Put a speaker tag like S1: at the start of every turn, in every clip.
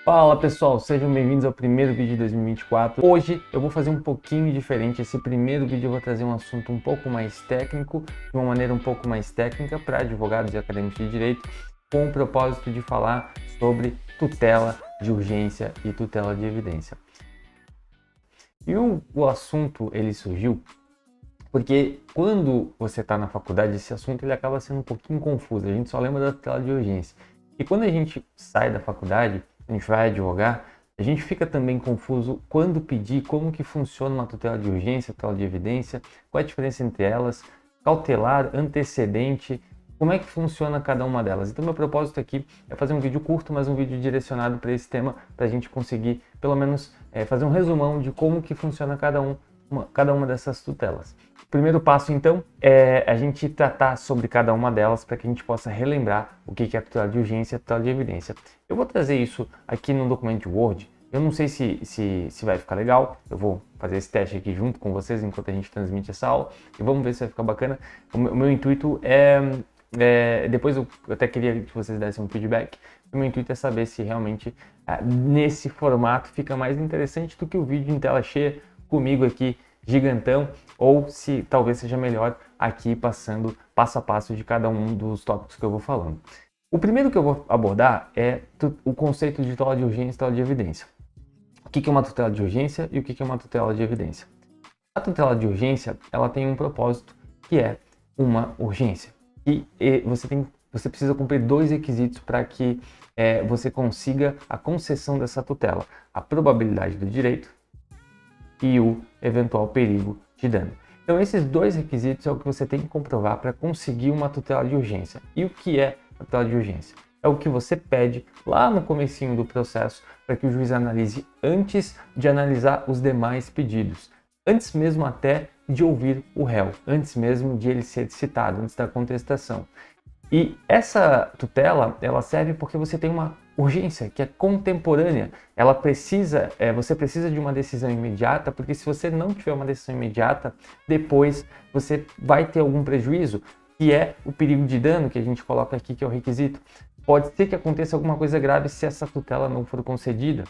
S1: Fala pessoal, sejam bem-vindos ao primeiro vídeo de 2024. Hoje eu vou fazer um pouquinho diferente. Esse primeiro vídeo eu vou trazer um assunto um pouco mais técnico, de uma maneira um pouco mais técnica para advogados e acadêmicos de direito, com o propósito de falar sobre tutela de urgência e tutela de evidência. E o assunto ele surgiu porque quando você está na faculdade, esse assunto ele acaba sendo um pouquinho confuso. A gente só lembra da tutela de urgência. E quando a gente sai da faculdade, a gente vai advogar, a gente fica também confuso quando pedir, como que funciona uma tutela de urgência, tutela de evidência, qual é a diferença entre elas, cautelar, antecedente, como é que funciona cada uma delas. Então meu propósito aqui é fazer um vídeo curto, mas um vídeo direcionado para esse tema, para a gente conseguir pelo menos fazer um resumão de como que funciona cada uma dessas tutelas. O primeiro passo, então, é a gente tratar sobre cada uma delas para que a gente possa relembrar o que é a tutela de urgência e a tutela de evidência. Eu vou trazer isso aqui no documento Word. Eu não sei se vai ficar legal. Eu vou fazer esse teste aqui junto com vocês enquanto a gente transmite essa aula e vamos ver se vai ficar bacana. O meu intuito depois eu até queria que vocês dessem um feedback. O meu intuito é saber se realmente nesse formato fica mais interessante do que o vídeo em tela cheia comigo aqui gigantão, ou se talvez seja melhor aqui passando passo a passo de cada um dos tópicos que eu vou falando. O primeiro que eu vou abordar é o conceito de tutela de urgência e tutela de evidência. O que é uma tutela de urgência e o que é uma tutela de evidência? A tutela de urgência ela tem um propósito que é uma urgência. E você precisa cumprir dois requisitos para que você consiga a concessão dessa tutela: a probabilidade do direito e o eventual perigo de dano. Então esses dois requisitos é o que você tem que comprovar para conseguir uma tutela de urgência. E o que é a tutela de urgência? É o que você pede lá no comecinho do processo para que o juiz analise antes de analisar os demais pedidos, antes mesmo até de ouvir o réu, antes mesmo de ele ser citado, antes da contestação. E essa tutela, ela serve porque você tem uma urgência que é contemporânea. Você precisa de uma decisão imediata, porque se você não tiver uma decisão imediata, depois você vai ter algum prejuízo, que é o perigo de dano que a gente coloca aqui, que é o requisito. Pode ser que aconteça alguma coisa grave se essa tutela não for concedida.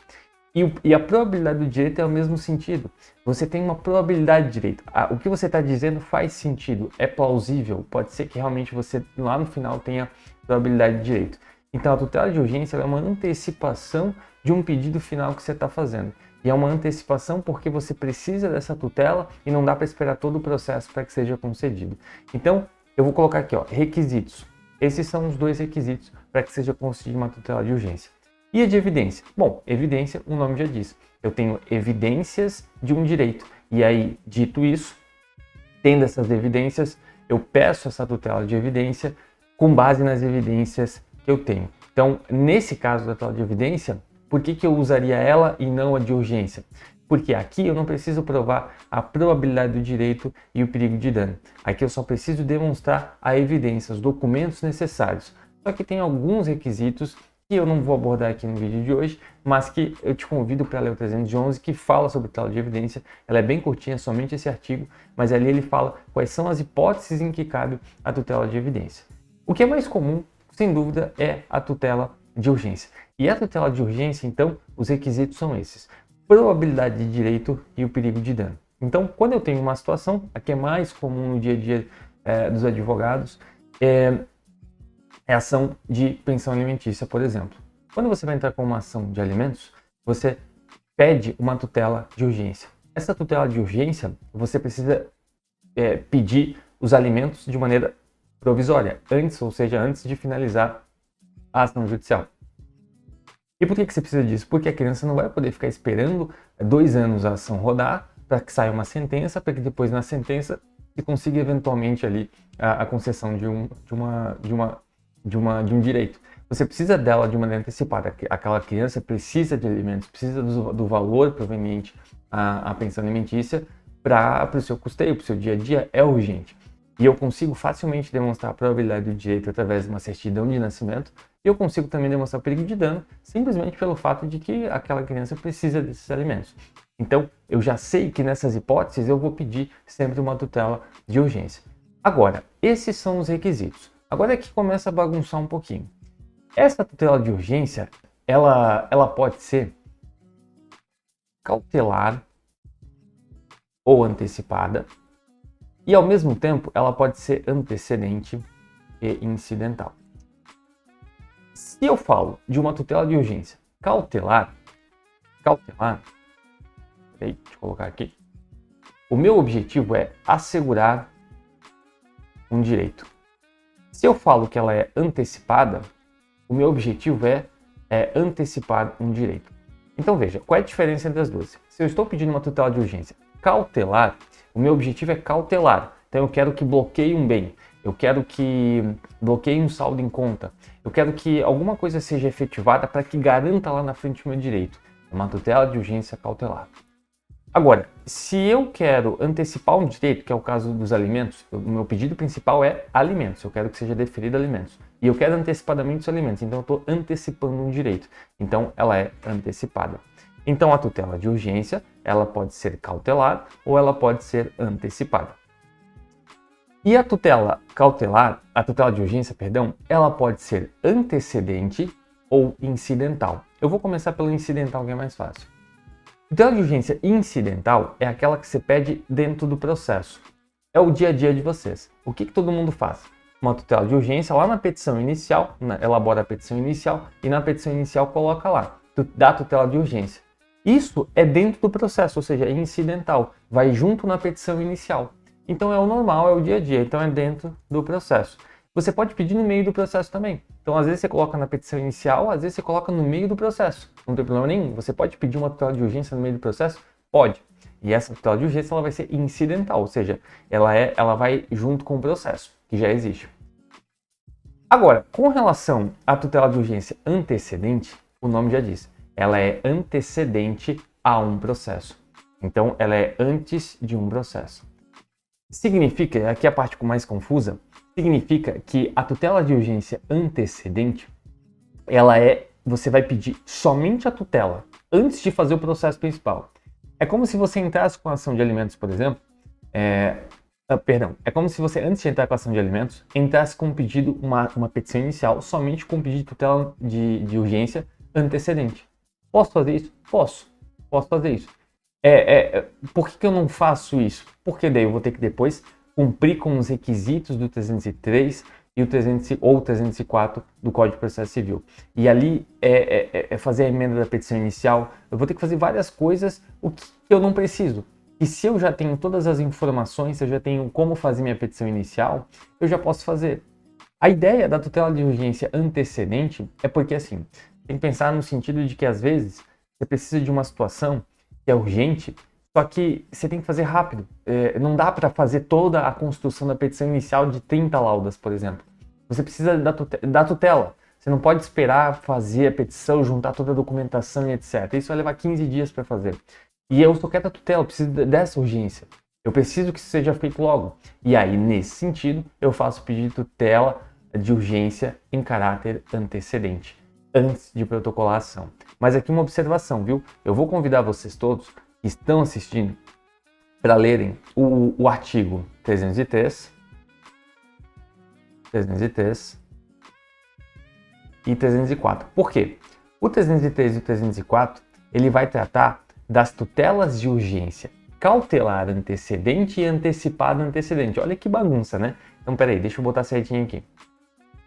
S1: E a probabilidade do direito é o mesmo sentido. Você tem uma probabilidade de direito. O que você está dizendo faz sentido, é plausível. Pode ser que realmente você lá no final tenha probabilidade de direito. Então a tutela de urgência é uma antecipação de um pedido final que você está fazendo. E é uma antecipação porque você precisa dessa tutela e não dá para esperar todo o processo para que seja concedido. Então eu vou colocar aqui, ó, requisitos. Esses são os dois requisitos para que seja concedida uma tutela de urgência. E a de evidência? Bom, evidência, o nome já diz. Eu tenho evidências de um direito. E aí, dito isso, tendo essas evidências, eu peço essa tutela de evidência com base nas evidências que eu tenho. Então, nesse caso da tutela de evidência, por que eu usaria ela e não a de urgência? Porque aqui eu não preciso provar a probabilidade do direito e o perigo de dano. Aqui eu só preciso demonstrar a evidência, os documentos necessários. Só que tem alguns requisitos que eu não vou abordar aqui no vídeo de hoje, mas que eu te convido para ler o 311, que fala sobre tutela de evidência. Ela é bem curtinha, somente esse artigo, mas ali ele fala quais são as hipóteses em que cabe a tutela de evidência. O que é mais comum, sem dúvida, é a tutela de urgência. E a tutela de urgência, então, os requisitos são esses: probabilidade de direito e o perigo de dano. Então, quando eu tenho uma situação, a que é mais comum no dia a dia dos advogados, é ação de pensão alimentícia, por exemplo. Quando você vai entrar com uma ação de alimentos, você pede uma tutela de urgência. Essa tutela de urgência, você precisa pedir os alimentos de maneira provisória, antes de finalizar a ação judicial. E por que você precisa disso? Porque a criança não vai poder ficar esperando 2 anos a ação rodar para que saia uma sentença, para que depois na sentença se consiga eventualmente ali a concessão de um direito. Você precisa dela de maneira antecipada. Aquela criança precisa de alimentos, precisa do valor proveniente à pensão alimentícia para o seu custeio, para o seu dia a dia, é urgente. E eu consigo facilmente demonstrar a probabilidade do direito através de uma certidão de nascimento, e eu consigo também demonstrar o perigo de dano simplesmente pelo fato de que aquela criança precisa desses alimentos. Então, eu já sei que nessas hipóteses eu vou pedir sempre uma tutela de urgência. Agora, esses são os requisitos. Agora é que começa a bagunçar um pouquinho. Essa tutela de urgência, ela pode ser cautelar ou antecipada, e ao mesmo tempo ela pode ser antecedente e incidental. Se eu falo de uma tutela de urgência cautelar, deixa eu colocar aqui, o meu objetivo é assegurar um direito. Se eu falo que ela é antecipada, o meu objetivo é antecipar um direito. Então veja, qual é a diferença entre as duas? Se eu estou pedindo uma tutela de urgência cautelar, o meu objetivo é cautelar. Então eu quero que bloqueie um bem, eu quero que bloqueie um saldo em conta, eu quero que alguma coisa seja efetivada para que garanta lá na frente o meu direito. É uma tutela de urgência cautelar. Agora, se eu quero antecipar um direito, que é o caso dos alimentos, o meu pedido principal é alimentos, eu quero que seja deferido alimentos. E eu quero antecipadamente os alimentos, então eu estou antecipando um direito. Então, ela é antecipada. Então, a tutela de urgência, ela pode ser cautelar ou ela pode ser antecipada. E a tutela de urgência, ela pode ser antecedente ou incidental. Eu vou começar pelo incidental, que é mais fácil. Tutela de urgência incidental é aquela que você pede dentro do processo. É o dia a dia de vocês. O que todo mundo faz? Uma tutela de urgência lá na petição inicial, elabora a petição inicial e na petição inicial coloca lá, dá tutela de urgência. Isso é dentro do processo, ou seja, é incidental, vai junto na petição inicial. Então é o normal, é o dia a dia, então é dentro do processo. Você pode pedir no meio do processo também. Então, às vezes você coloca na petição inicial, às vezes você coloca no meio do processo. Não tem problema nenhum. Você pode pedir uma tutela de urgência no meio do processo? Pode. E essa tutela de urgência ela vai ser incidental, ou seja, ela vai junto com o processo, que já existe. Agora, com relação à tutela de urgência antecedente, o nome já diz, ela é antecedente a um processo. Então, ela é antes de um processo. Significa, aqui a parte mais confusa, significa que a tutela de urgência antecedente, você vai pedir somente a tutela antes de fazer o processo principal. É como se você entrasse com a ação de alimentos, por exemplo, é como se você, antes de entrar com a ação de alimentos, entrasse com um pedido, uma petição inicial, somente com um pedido de tutela de urgência antecedente. Posso fazer isso? Posso fazer isso. Por que eu não faço isso? Porque daí eu vou ter que depois cumprir com os requisitos do 303 e o 304 do Código de Processo Civil. E ali fazer a emenda da petição inicial, eu vou ter que fazer várias coisas, o que eu não preciso. E se eu já tenho todas as informações, se eu já tenho como fazer minha petição inicial, eu já posso fazer. A ideia da tutela de urgência antecedente é porque, assim, tem que pensar no sentido de que, às vezes, você precisa de uma situação que é urgente, só que você tem que fazer rápido. Não dá para fazer toda a construção da petição inicial de 30 laudas, por exemplo. Você precisa da tutela. Você não pode esperar fazer a petição, juntar toda a documentação e etc. Isso vai levar 15 dias para fazer. E eu só quero a tutela, eu preciso dessa urgência. Eu preciso que isso seja feito logo. E aí, nesse sentido, eu faço pedido de tutela de urgência em caráter antecedente, antes de protocolar a ação. Mas aqui uma observação, viu? Eu vou convidar vocês todos que estão assistindo para lerem o artigo 303 e 304. Por quê? O 303 e o 304, ele vai tratar das tutelas de urgência cautelar antecedente e antecipada antecedente. Olha que bagunça, né? Então, peraí, deixa eu botar certinho aqui.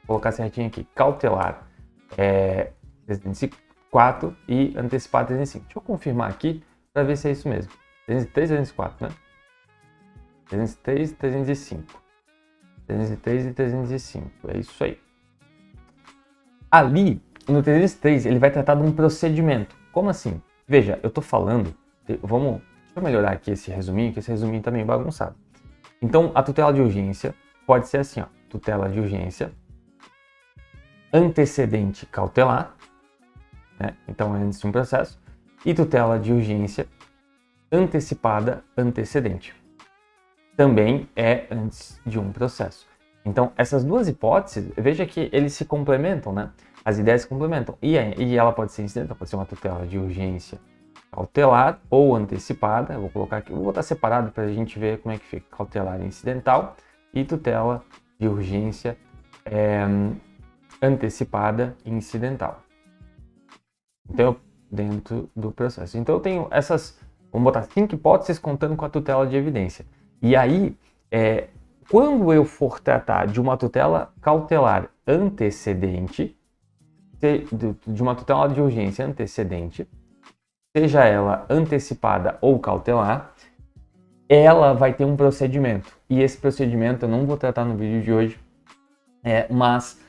S1: Vou colocar certinho aqui. Cautelar 304 e antecipada 305. Deixa eu confirmar aqui para ver se é isso mesmo. 303 e 304, né? 303 e 305. 303 e 305. É isso aí. Ali, no 303, ele vai tratar de um procedimento. Como assim? Veja, eu estou falando... Deixa eu melhorar aqui esse resuminho, que esse resuminho tá meio bagunçado. Então, a tutela de urgência pode ser assim, ó. Tutela de urgência antecedente cautelar, né? Então é antes de um processo, e tutela de urgência antecipada antecedente. Também é antes de um processo. Então, essas duas hipóteses, veja que eles se complementam, né? As ideias se complementam. E ela pode ser incidental, pode ser uma tutela de urgência cautelar ou antecipada. Eu vou colocar aqui, vou botar separado para a gente ver como é que fica. Cautelar e incidental e tutela de urgência antecipada e incidental. Então, dentro do processo. Então, eu tenho essas, vamos botar 5 hipóteses contando com a tutela de evidência. E aí, quando eu for tratar de uma tutela cautelar antecedente, de uma tutela de urgência antecedente, seja ela antecipada ou cautelar, ela vai ter um procedimento. E esse procedimento eu não vou tratar no vídeo de hoje, mas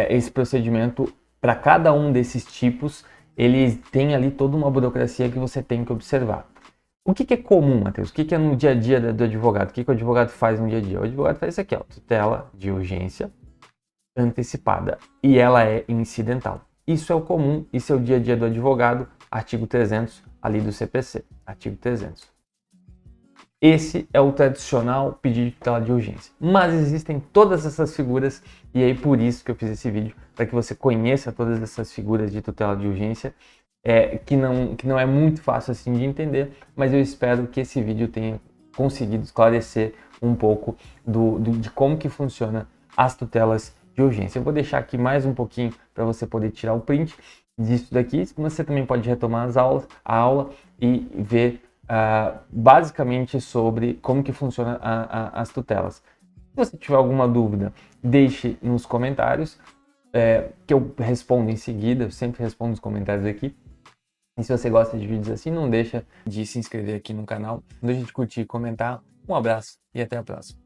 S1: esse procedimento, para cada um desses tipos, ele tem ali toda uma burocracia que você tem que observar. O que é comum, Matheus? O que é no dia a dia do advogado? O que o advogado faz no dia a dia? O advogado faz isso aqui, ó, tutela de urgência antecipada, e ela é incidental. Isso é o comum, isso é o dia a dia do advogado, artigo 300 ali do CPC, artigo 300. Esse é o tradicional pedido de tutela de urgência. Mas existem todas essas figuras, e aí por isso que eu fiz esse vídeo, para que você conheça todas essas figuras de tutela de urgência, que não é muito fácil assim de entender, mas eu espero que esse vídeo tenha conseguido esclarecer um pouco de como que funciona as tutelas de urgência. Eu vou deixar aqui mais um pouquinho para você poder tirar o print disso daqui. Você também pode retomar a aula e ver basicamente sobre como que funciona as tutelas. Se você tiver alguma dúvida, deixe nos comentários, que eu respondo em seguida. Eu sempre respondo nos comentários aqui. E se você gosta de vídeos assim, não deixa de se inscrever aqui no canal, não deixa de curtir e comentar. Um abraço e até a próxima.